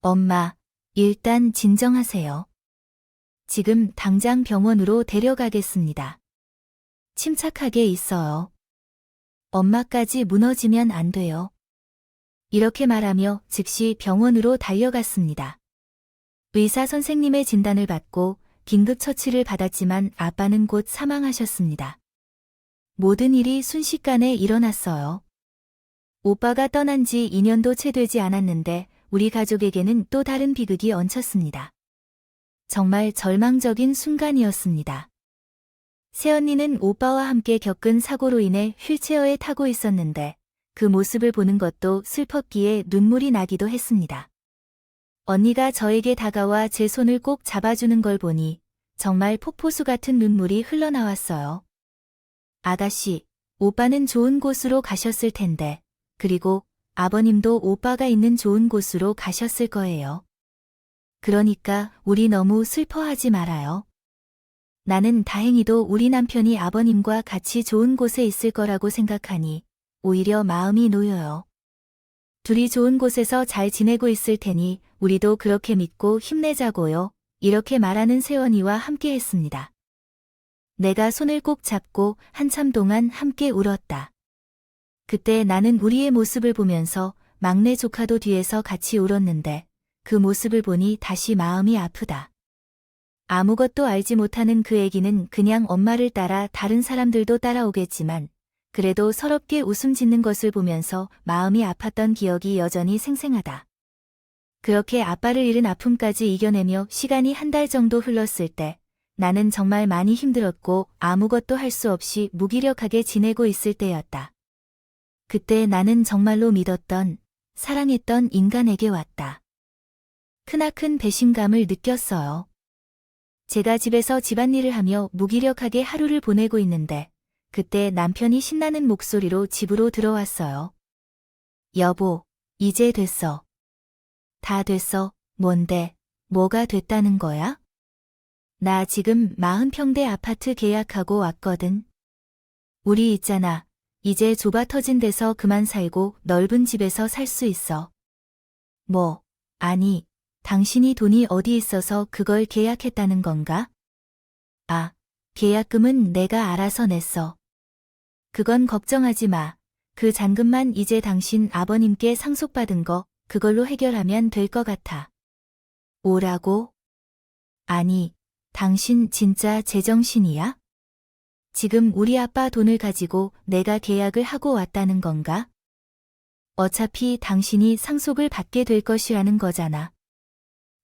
[SPEAKER 1] 엄마, 일단 진정하세요. 지금 당장 병원으로 데려가겠습니다. 침착하게 있어요. 엄마까지 무너지면 안 돼요. 이렇게 말하며 즉시 병원으로 달려갔습니다. 의사 선생님의 진단을 받고 긴급 처치를 받았지만 아빠는 곧 사망하셨습니다. 모든 일이 순식간에 일어났어요. 오빠가 떠난 지 2년도 채 되지 않았는데 우리 가족에게는 또 다른 비극이 얹혔습니다. 정말 절망적인 순간이었습니다. 새언니는 오빠와 함께 겪은 사고로 인해 휠체어에 타고 있었는데 그 모습을 보는 것도 슬펐기에 눈물이 나기도 했습니다. 언니가 저에게 다가와 제 손을 꼭 잡아주는 걸 보니 정말 폭포수 같은 눈물이 흘러나왔어요. 아가씨, 오빠는 좋은 곳으로 가셨을 텐데, 그리고 아버님도 오빠가 있는 좋은 곳으로 가셨을 거예요. 그러니까 우리 너무 슬퍼하지 말아요. 나는 다행히도 우리 남편이 아버님과 같이 좋은 곳에 있을 거라고 생각하니 오히려 마음이 놓여요. 둘이 좋은 곳에서 잘 지내고 있을 테니 우리도 그렇게 믿고 힘내자고요. 이렇게 말하는 새언니와 함께 했습니다. 내가 손을 꼭 잡고 한참 동안 함께 울었다. 그때 나는 우리의 모습을 보면서 막내 조카도 뒤에서 같이 울었는데 그 모습을 보니 다시 마음이 아프다. 아무것도 알지 못하는 그 애기는 그냥 엄마를 따라 다른 사람들도 따라오겠지만 그래도 서럽게 웃음 짓는 것을 보면서 마음이 아팠던 기억이 여전히 생생하다. 그렇게 아빠를 잃은 아픔까지 이겨내며 시간이 한 달 정도 흘렀을 때 나는 정말 많이 힘들었고 아무것도 할 수 없이 무기력하게 지내고 있을 때였다. 그때 나는 정말로 믿었던, 사랑했던 인간에게 왔다. 크나큰 배신감을 느꼈어요. 제가 집에서 집안일을 하며 무기력하게 하루를 보내고 있는데 그때 남편이 신나는 목소리로 집으로 들어왔어요. 여보, 이제 됐어. 다 됐어. 뭔데? 뭐가 됐다는 거야? 나 지금 40평대 아파트 계약하고 왔거든. 우리 있잖아. 이제 좁아 터진 데서 그만 살고 넓은 집에서 살 수 있어. 뭐, 아니, 당신이 돈이 어디 있어서 그걸 계약했다는 건가? 아, 계약금은 내가 알아서 냈어. 그건 걱정하지 마. 그 잔금만 이제 당신 아버님께 상속받은 거 그걸로 해결하면 될 것 같아. 뭐라고? 아니, 당신 진짜 제정신이야? 지금 우리 아빠 돈을 가지고 내가 계약을 하고 왔다는 건가? 어차피 당신이 상속을 받게 될 것이라는 거잖아.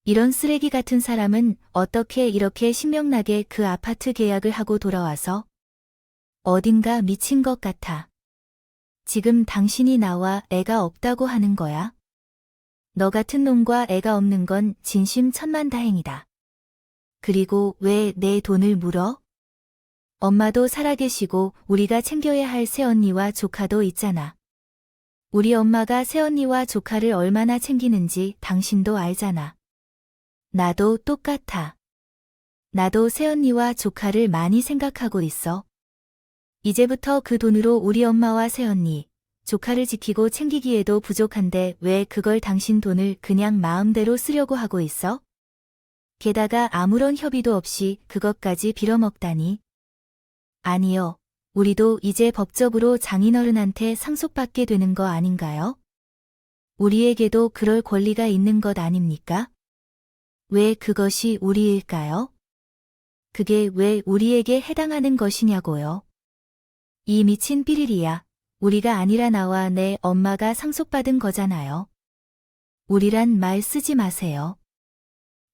[SPEAKER 1] 이런 쓰레기 같은 사람은 어떻게 이렇게 신명나게 그 아파트 계약을 하고 돌아와서? 어딘가 미친 것 같아. 지금 당신이 나와 애가 없다고 하는 거야? 너 같은 놈과 애가 없는 건 진심 천만다행이다. 그리고 왜 내 돈을 물어? 엄마도 살아계시고 우리가 챙겨야 할 새언니와 조카도 있잖아. 우리 엄마가 새언니와 조카를 얼마나 챙기는지 당신도 알잖아. 나도 똑같아. 나도 새언니와 조카를 많이 생각하고 있어. 이제부터 그 돈으로 우리 엄마와 새언니, 조카를 지키고 챙기기에도 부족한데 왜 그걸 당신 돈을 그냥 마음대로 쓰려고 하고 있어? 게다가 아무런 협의도 없이 그것까지 빌어먹다니. 아니요. 우리도 이제 법적으로 장인어른한테 상속받게 되는 거 아닌가요? 우리에게도 그럴 권리가 있는 것 아닙니까? 왜 그것이 우리일까요? 그게 왜 우리에게 해당하는 것이냐고요. 이 미친 삐리리야. 우리가 아니라 나와 내 엄마가 상속받은 거잖아요. 우리란 말 쓰지 마세요.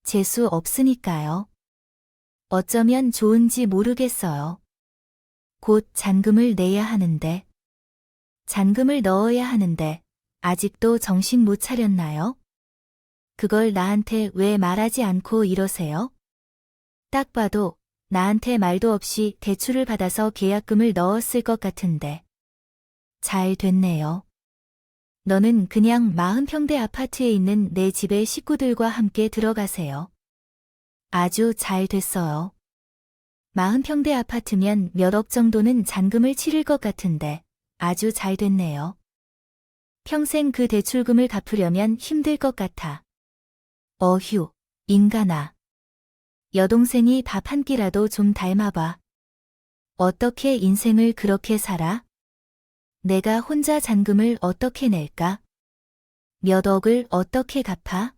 [SPEAKER 1] 재수 없으니까요. 어쩌면 좋은지 모르겠어요. 곧 잔금을 내야 하는데. 잔금을 넣어야 하는데 아직도 정신 못 차렸나요? 그걸 나한테 왜 말하지 않고 이러세요? 딱 봐도 나한테 말도 없이 대출을 받아서 계약금을 넣었을 것 같은데. 잘 됐네요. 너는 그냥 40평대 아파트에 있는 내 집에 식구들과 함께 들어가세요. 아주 잘 됐어요. 40평대 아파트면 몇억 정도는 잔금을 치를 것 같은데 아주 잘 됐네요. 평생 그 대출금을 갚으려면 힘들 것 같아. 어휴, 인간아. 여동생이 밥 한 끼라도 좀 닮아봐. 어떻게 인생을 그렇게 살아? 내가 혼자 잔금을 어떻게 낼까? 몇 억을 어떻게 갚아?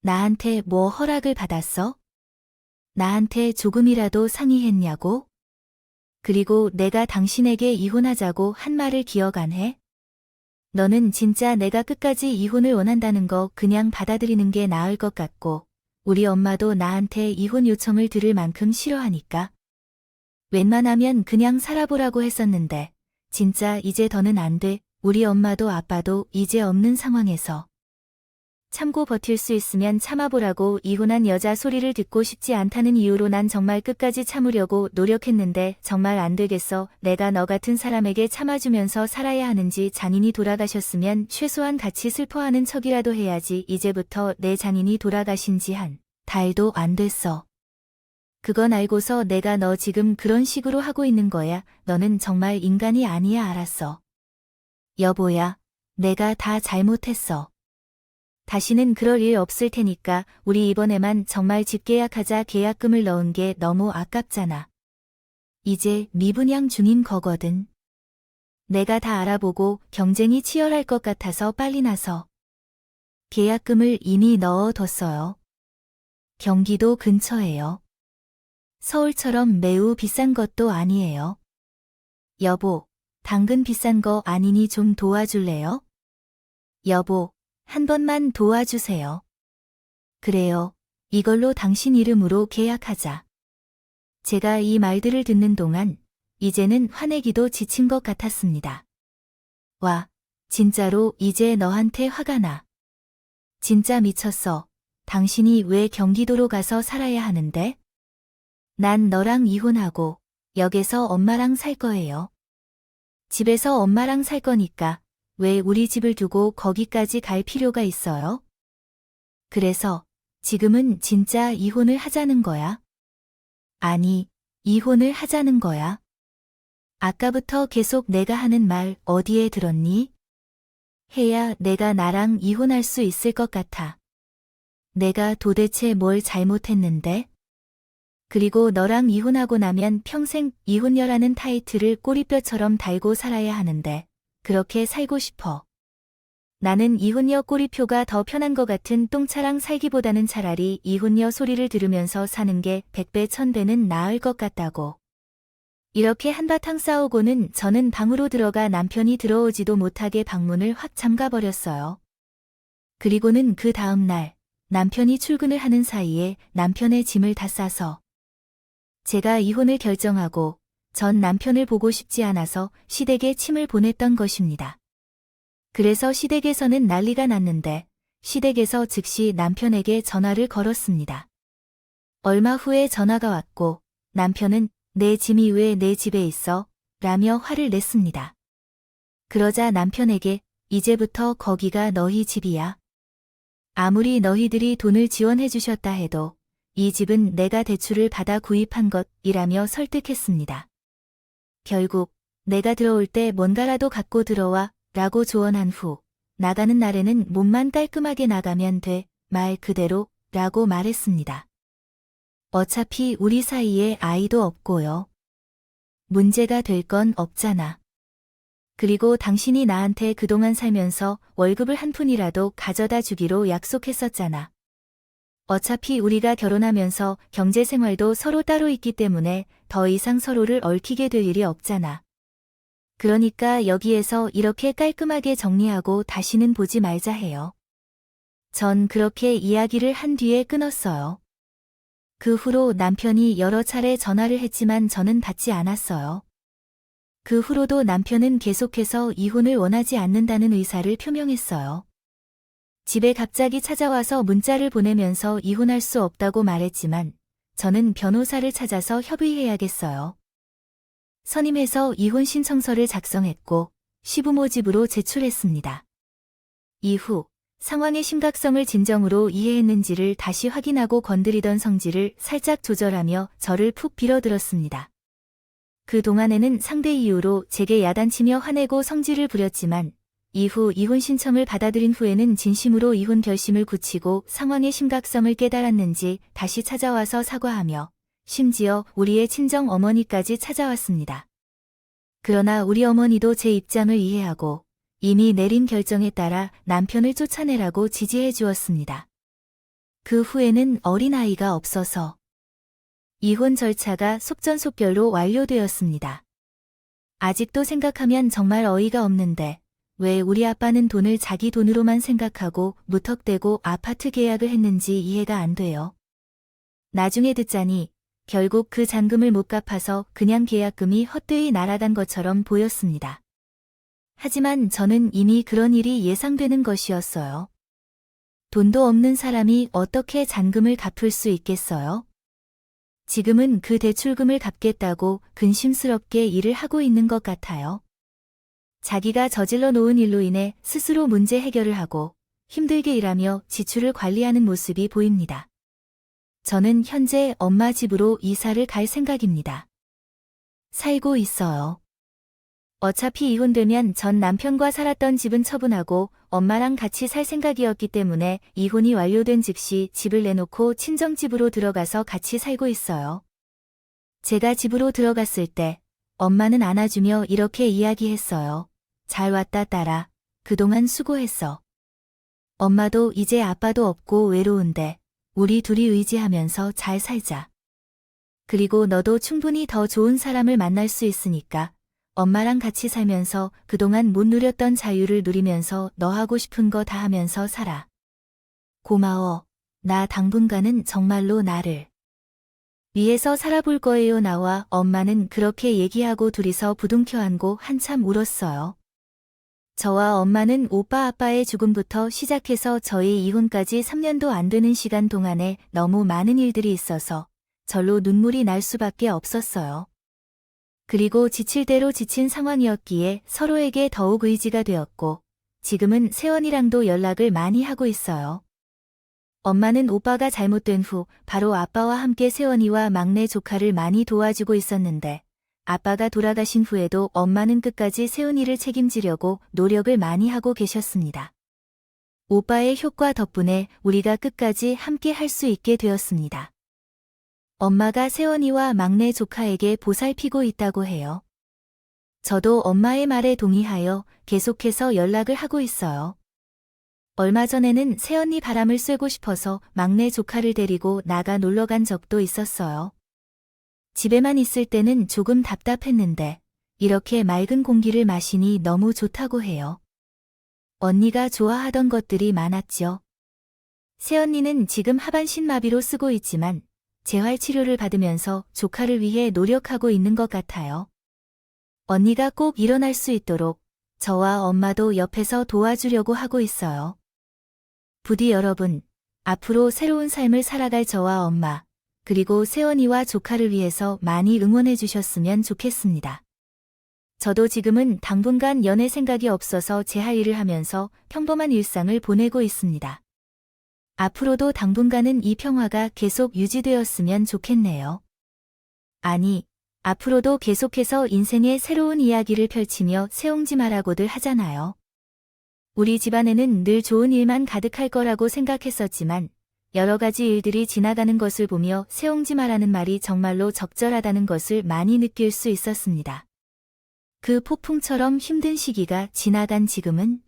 [SPEAKER 1] 나한테 뭐 허락을 받았어? 나한테 조금이라도 상의했냐고? 그리고 내가 당신에게 이혼하자고 한 말을 기억 안 해? 너는 진짜 내가 끝까지 이혼을 원한다는 거 그냥 받아들이는 게 나을 것 같고, 우리 엄마도 나한테 이혼 요청을 들을 만큼 싫어하니까. 웬만하면 그냥 살아보라고 했었는데, 진짜 이제 더는 안 돼. 우리 엄마도 아빠도 이제 없는 상황에서. 참고 버틸 수 있으면 참아보라고. 이혼한 여자 소리를 듣고 싶지 않다는 이유로 난 정말 끝까지 참으려고 노력했는데 정말 안 되겠어. 내가 너 같은 사람에게 참아주면서 살아야 하는지. 장인이 돌아가셨으면 최소한 같이 슬퍼하는 척이라도 해야지. 이제부터 내 장인이 돌아가신 지 한 달도 안 됐어. 그건 알고서 내가 너 지금 그런 식으로 하고 있는 거야. 너는 정말 인간이 아니야. 알았어. 여보야, 내가 다 잘못했어. 다시는 그럴 일 없을 테니까 우리 이번에만 정말 집 계약하자. 계약금을 넣은 게 너무 아깝잖아. 이제 미분양 중인 거거든. 내가 다 알아보고 경쟁이 치열할 것 같아서 빨리 나서 계약금을 이미 넣어뒀어요. 경기도 근처에요. 서울처럼 매우 비싼 것도 아니에요. 여보, 당근 비싼 거 아니니 좀 도와줄래요? 여보, 한 번만 도와주세요. 그래요. 이걸로 당신 이름으로 계약하자. 제가 이 말들을 듣는 동안 이제는 화내기도 지친 것 같았습니다. 와, 진짜로 이제 너한테 화가 나. 진짜 미쳤어. 당신이 왜 경기도로 가서 살아야 하는데? 난 너랑 이혼하고 역에서 엄마랑 살 거예요. 집에서 엄마랑 살 거니까 왜 우리 집을 두고 거기까지 갈 필요가 있어요? 그래서 지금은 진짜 이혼을 하자는 거야? 아니, 이혼을 하자는 거야. 아까부터 계속 내가 하는 말 어디에 들었니? 해야 내가 나랑 이혼할 수 있을 것 같아. 내가 도대체 뭘 잘못했는데? 그리고 너랑 이혼하고 나면 평생 이혼녀라는 타이틀을 꼬리뼈처럼 달고 살아야 하는데 그렇게 살고 싶어. 나는 이혼녀 꼬리표가 더 편한 것 같은 똥차랑 살기보다는 차라리 이혼녀 소리를 들으면서 사는 게 100배 1000배는 나을 것 같다고. 이렇게 한바탕 싸우고는 저는 방으로 들어가 남편이 들어오지도 못하게 방문을 확 잠가버렸어요. 그리고는 그 다음 날 남편이 출근을 하는 사이에 남편의 짐을 다 싸서 제가 이혼을 결정하고 전 남편을 보고 싶지 않아서 시댁에 침을 보냈던 것입니다. 그래서 시댁에서는 난리가 났는데 시댁에서 즉시 남편에게 전화를 걸었습니다. 얼마 후에 전화가 왔고 남편은 내 짐이 왜 내 집에 있어? 라며 화를 냈습니다. 그러자 남편에게 이제부터 거기가 너희 집이야. 아무리 너희들이 돈을 지원해 주셨다 해도 이 집은 내가 대출을 받아 구입한 것이라며 설득했습니다. 결국 내가 들어올 때 뭔가라도 갖고 들어와 라고 조언한 후 나가는 날에는 몸만 깔끔하게 나가면 돼 말 그대로 라고 말했습니다. 어차피 우리 사이에 아이도 없고요. 문제가 될 건 없잖아. 그리고 당신이 나한테 그동안 살면서 월급을 한 푼이라도 가져다 주기로 약속했었잖아. 어차피 우리가 결혼하면서 경제 생활도 서로 따로 있기 때문에 더 이상 서로를 얽히게 될 일이 없잖아. 그러니까 여기에서 이렇게 깔끔하게 정리하고 다시는 보지 말자 해요. 전 그렇게 이야기를 한 뒤에 끊었어요. 그 후로 남편이 여러 차례 전화를 했지만 저는 받지 않았어요. 그 후로도 남편은 계속해서 이혼을 원하지 않는다는 의사를 표명했어요. 집에 갑자기 찾아와서 문자를 보내면서 이혼할 수 없다고 말했지만 저는 변호사를 찾아서 협의해야겠어요. 선임해서 이혼 신청서를 작성했고 시부모 집으로 제출했습니다. 이후 상황의 심각성을 진정으로 이해했는지를 다시 확인하고 건드리던 성질을 살짝 조절하며 저를 푹 빌어들었습니다. 그동안에는 상대 이유로 제게 야단치며 화내고 성질을 부렸지만 이후 이혼 신청을 받아들인 후에는 진심으로 이혼 결심을 굳히고 상황의 심각성을 깨달았는지 다시 찾아와서 사과하며 심지어 우리의 친정 어머니까지 찾아왔습니다. 그러나 우리 어머니도 제 입장을 이해하고 이미 내린 결정에 따라 남편을 쫓아내라고 지지해 주었습니다. 그 후에는 어린아이가 없어서 이혼 절차가 속전속결로 완료되었습니다. 아직도 생각하면 정말 어이가 없는데 왜 우리 아빠는 돈을 자기 돈으로만 생각하고 무턱대고 아파트 계약을 했는지 이해가 안 돼요. 나중에 듣자니 결국 그 잔금을 못 갚아서 그냥 계약금이 헛되이 날아간 것처럼 보였습니다. 하지만 저는 이미 그런 일이 예상되는 것이었어요. 돈도 없는 사람이 어떻게 잔금을 갚을 수 있겠어요? 지금은 그 대출금을 갚겠다고 근심스럽게 일을 하고 있는 것 같아요. 자기가 저질러 놓은 일로 인해 스스로 문제 해결을 하고 힘들게 일하며 지출을 관리하는 모습이 보입니다. 저는 현재 엄마 집으로 이사를 갈 생각입니다. 살고 있어요. 어차피 이혼되면 전 남편과 살았던 집은 처분하고 엄마랑 같이 살 생각이었기 때문에 이혼이 완료된 즉시 집을 내놓고 친정집으로 들어가서 같이 살고 있어요. 제가 집으로 들어갔을 때 엄마는 안아주며 이렇게 이야기했어요. 잘 왔다 딸아. 그동안 수고했어. 엄마도 이제 아빠도 없고 외로운데 우리 둘이 의지하면서 잘 살자. 그리고 너도 충분히 더 좋은 사람을 만날 수 있으니까 엄마랑 같이 살면서 그동안 못 누렸던 자유를 누리면서 너 하고 싶은 거 다 하면서 살아. 고마워. 나 당분간은 정말로 나를 위해서 살아볼 거예요. 나와 엄마는 그렇게 얘기하고 둘이서 부둥켜 안고 한참 울었어요. 저와 엄마는 오빠 아빠의 죽음부터 시작해서 저희 이혼까지 3년도 안 되는 시간 동안에 너무 많은 일들이 있어서 절로 눈물이 날 수밖에 없었어요. 그리고 지칠 대로 지친 상황이었기에 서로에게 더욱 의지가 되었고 지금은 세원이랑도 연락을 많이 하고 있어요. 엄마는 오빠가 잘못된 후 바로 아빠와 함께 세원이와 막내 조카를 많이 도와주고 있었는데 아빠가 돌아가신 후에도 엄마는 끝까지 세원이를 책임지려고 노력을 많이 하고 계셨습니다. 오빠의 효과 덕분에 우리가 끝까지 함께 할 수 있게 되었습니다. 엄마가 세원이와 막내 조카에게 보살피고 있다고 해요. 저도 엄마의 말에 동의하여 계속해서 연락을 하고 있어요. 얼마 전에는 세언니 바람을 쐬고 싶어서 막내 조카를 데리고 나가 놀러 간 적도 있었어요. 집에만 있을 때는 조금 답답했는데 이렇게 맑은 공기를 마시니 너무 좋다고 해요. 언니가 좋아하던 것들이 많았죠. 새언니는 지금 하반신 마비로 쓰고 있지만 재활 치료를 받으면서 조카를 위해 노력하고 있는 것 같아요. 언니가 꼭 일어날 수 있도록 저와 엄마도 옆에서 도와주려고 하고 있어요. 부디 여러분, 앞으로 새로운 삶을 살아갈 저와 엄마, 그리고 세원이와 조카를 위해서 많이 응원해 주셨으면 좋겠습니다. 저도 지금은 당분간 연애 생각이 없어서 제 할 일을 하면서 평범한 일상을 보내고 있습니다. 앞으로도 당분간은 이 평화가 계속 유지되었으면 좋겠네요. 아니, 앞으로도 계속해서 인생의 새로운 이야기를 펼치며 세옹지마라고들 하잖아요. 우리 집안에는 늘 좋은 일만 가득할 거라고 생각했었지만 여러 가지 일들이 지나가는 것을 보며 세옹지마라는 말이 정말로 적절하다는 것을 많이 느낄 수 있었습니다. 그 폭풍처럼 힘든 시기가 지나간 지금은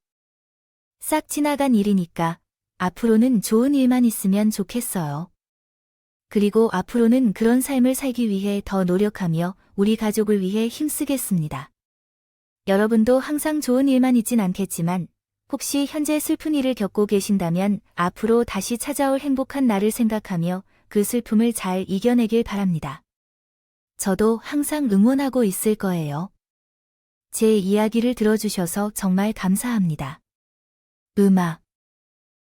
[SPEAKER 1] 싹 지나간 일이니까 앞으로는 좋은 일만 있으면 좋겠어요. 그리고 앞으로는 그런 삶을 살기 위해 더 노력하며 우리 가족을 위해 힘쓰겠습니다. 여러분도 항상 좋은 일만 있진 않겠지만 혹시 현재 슬픈 일을 겪고 계신다면 앞으로 다시 찾아올 행복한 날을 생각하며 그 슬픔을 잘 이겨내길 바랍니다. 저도 항상 응원하고 있을 거예요. 제 이야기를 들어주셔서 정말 감사합니다. 음악